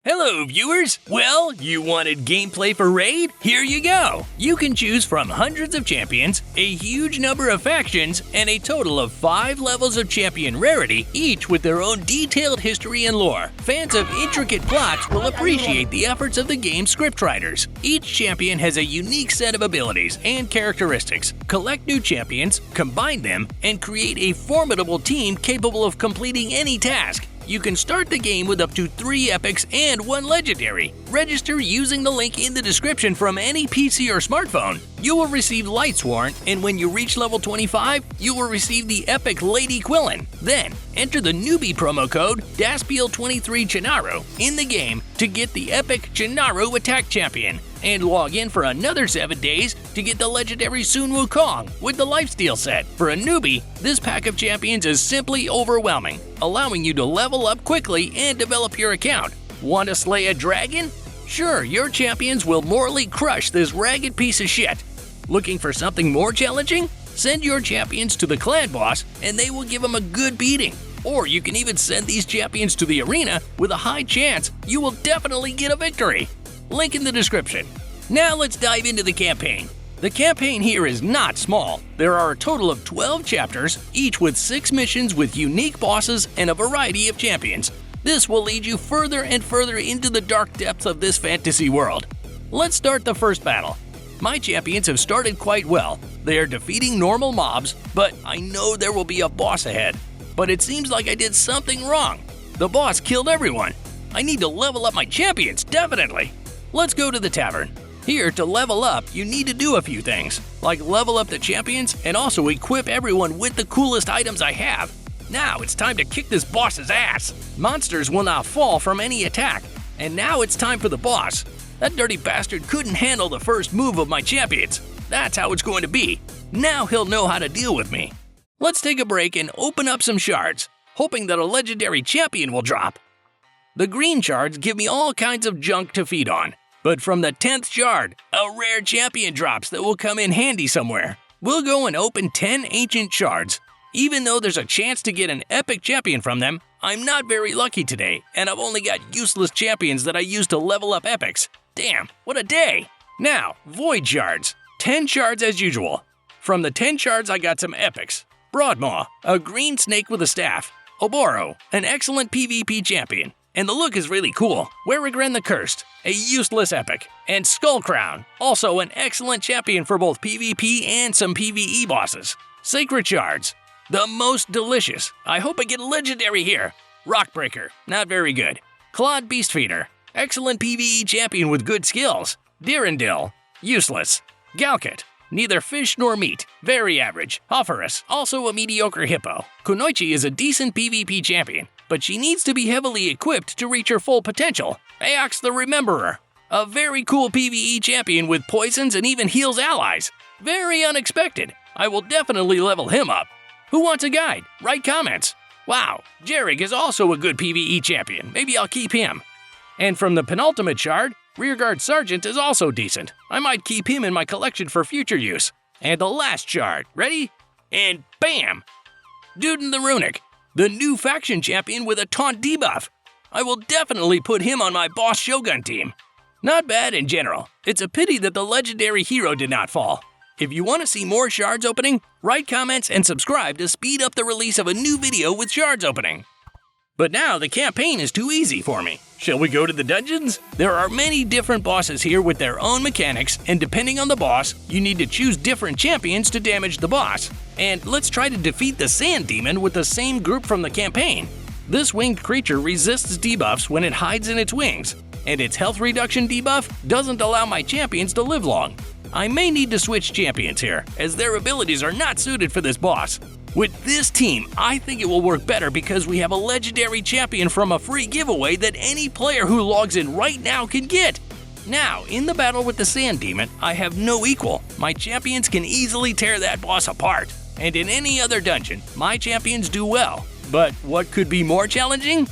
Hello viewers! Well, you wanted gameplay for Raid? Here you go! You can choose from hundreds of champions, a huge number of factions, and a total of 5 levels of champion rarity, each with their own detailed history and lore. Fans of intricate plots will appreciate the efforts of the game's scriptwriters. Each champion has a unique set of abilities and characteristics. Collect new champions, combine them, and create a formidable team capable of completing any task. You can start the game with up to 3 epics and 1 legendary. Register using the link in the description from any PC or smartphone. You will receive Lightsworn, and when you reach level 25, you will receive the epic Lady Quillen. Then, enter the newbie promo code DASPIEL23 Chinaru in the game to get the epic Chinaru Attack Champion, and log in for another 7 days to get the legendary Sun Wukong with the Lifesteal set. For a newbie, this pack of champions is simply overwhelming, allowing you to level up quickly and develop your account. Want to slay a dragon? Sure, your champions will morally crush this ragged piece of shit. Looking for something more challenging? Send your champions to the clan boss and they will give them a good beating. Or you can even send these champions to the arena with a high chance you will definitely get a victory. Link in the description. Now let's dive into the campaign. The campaign here is not small. There are a total of 12 chapters, each with 6 missions with unique bosses and a variety of champions. This will lead you further and further into the dark depths of this fantasy world. Let's start the first battle. My champions have started quite well. They are defeating normal mobs, but I know there will be a boss ahead. But it seems like I did something wrong. The boss killed everyone. I need to level up my champions, definitely. Let's go to the tavern. Here, to level up, you need to do a few things, like level up the champions and also equip everyone with the coolest items I have. Now it's time to kick this boss's ass. Monsters will not fall from any attack, and now it's time for the boss. That dirty bastard couldn't handle the first move of my champions. That's how it's going to be. Now he'll know how to deal with me. Let's take a break and open up some shards, hoping that a legendary champion will drop. The green shards give me all kinds of junk to feed on. But from the 10th shard, a rare champion drops that will come in handy somewhere. We'll go and open 10 ancient shards. Even though there's a chance to get an epic champion from them, I'm not very lucky today, and I've only got useless champions that I use to level up epics. Damn, what a day! Now, void shards. 10 shards as usual. From the 10 shards I got some epics. Broadmaw, a green snake with a staff. Oboro, an excellent PvP champion. And the look is really cool. Werigren the Cursed, a useless epic. And Skullcrown, also an excellent champion for both PvP and some PvE bosses. Sacred Shards, the most delicious. I hope I get a legendary here. Rockbreaker, not very good. Clawed Beastfeeder, excellent PvE champion with good skills. Dirindil, useless. Galkut, neither fish nor meat, very average. Hofferus, also a mediocre hippo. Kunoichi is a decent PvP champion, but she needs to be heavily equipped to reach her full potential. Aox the Rememberer, a very cool PvE champion with poisons and even heals allies. Very unexpected. I will definitely level him up. Who wants a guide? Write comments. Wow, Jarrig is also a good PvE champion. Maybe I'll keep him. And from the penultimate shard, Rearguard Sergeant is also decent. I might keep him in my collection for future use. And the last shard. Ready? And bam! Duden the Runic, the new faction champion with a taunt debuff. I will definitely put him on my boss Shogun team. Not bad in general. It's a pity that the legendary hero did not fall. If you want to see more shards opening, write comments and subscribe to speed up the release of a new video with shards opening. But now the campaign is too easy for me. Shall we go to the dungeons? There are many different bosses here with their own mechanics, and depending on the boss, you need to choose different champions to damage the boss. And let's try to defeat the Sand Demon with the same group from the campaign. This winged creature resists debuffs when it hides in its wings, and its health reduction debuff doesn't allow my champions to live long. I may need to switch champions here, as their abilities are not suited for this boss. With this team, I think it will work better because we have a legendary champion from a free giveaway that any player who logs in right now can get. Now, in the battle with the Sand Demon, I have no equal. My champions can easily tear that boss apart. And in any other dungeon, my champions do well. But what could be more challenging?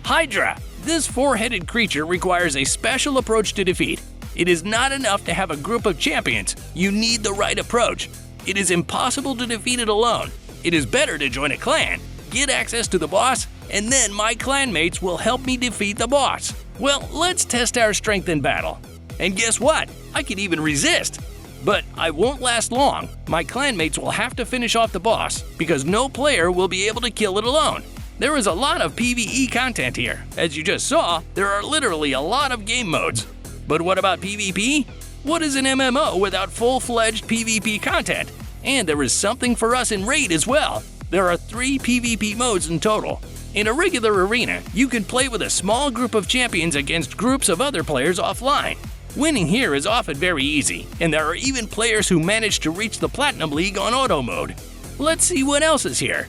Hydra. This 4-headed creature requires a special approach to defeat. It is not enough to have a group of champions. You need the right approach. It is impossible to defeat it alone. It is better to join a clan. get access to the boss, and then my clanmates will help me defeat the boss. Well, let's test our strength in battle. And guess what? I can even resist. But I won't last long. My clanmates will have to finish off the boss because no player will be able to kill it alone. There is a lot of PvE content here. As you just saw, there are literally a lot of game modes. But what about PvP? What is an MMO without full-fledged PvP content? And there is something for us in Raid as well. There are 3 PvP modes in total. In a regular arena, you can play with a small group of champions against groups of other players offline. Winning here is often very easy, and there are even players who manage to reach the Platinum League on auto mode. Let's see what else is here.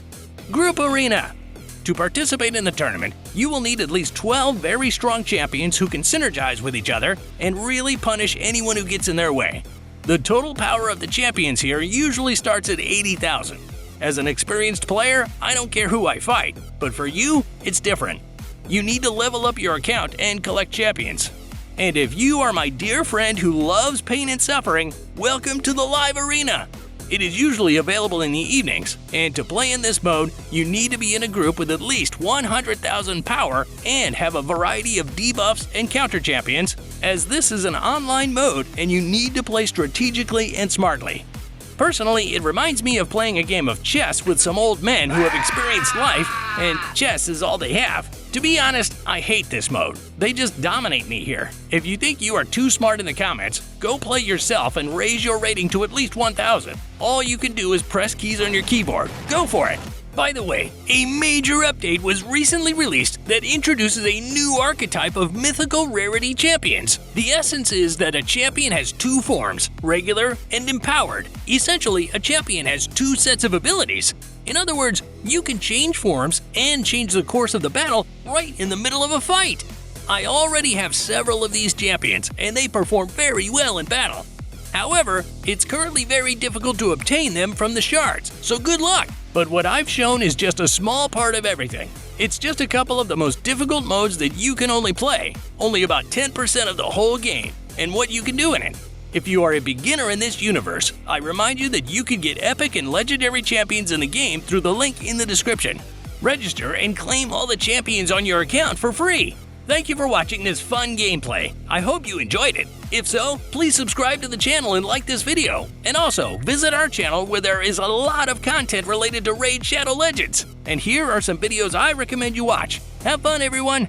Group Arena. To participate in the tournament, you will need at least 12 very strong champions who can synergize with each other and really punish anyone who gets in their way. The total power of the champions here usually starts at 80,000. As an experienced player, I don't care who I fight, but for you, it's different. You need to level up your account and collect champions. And if you are my dear friend who loves pain and suffering, welcome to the live arena! It is usually available in the evenings, and to play in this mode, you need to be in a group with at least 100,000 power and have a variety of debuffs and counter champions, as this is an online mode and you need to play strategically and smartly. Personally, it reminds me of playing a game of chess with some old men who have experienced life, and chess is all they have. To be honest, I hate this mode. They just dominate me here. If you think you are too smart in the comments, go play yourself and raise your rating to at least 1,000. All you can do is press keys on your keyboard. Go for it! By the way, a major update was recently released that introduces a new archetype of mythical rarity champions. The essence is that a champion has 2 forms, regular and empowered. Essentially, a champion has 2 sets of abilities. In other words, you can change forms and change the course of the battle right in the middle of a fight. I already have several of these champions, and they perform very well in battle. However, it's currently very difficult to obtain them from the shards, so good luck! But what I've shown is just a small part of everything. It's just a couple of the most difficult modes that you can only play, only about 10% of the whole game, and what you can do in it. If you are a beginner in this universe, I remind you that you can get epic and legendary champions in the game through the link in the description. Register and claim all the champions on your account for free. Thank you for watching this fun gameplay. I hope you enjoyed it. If so, please subscribe to the channel and like this video. And also, visit our channel where there is a lot of content related to Raid Shadow Legends. And here are some videos I recommend you watch. Have fun, everyone!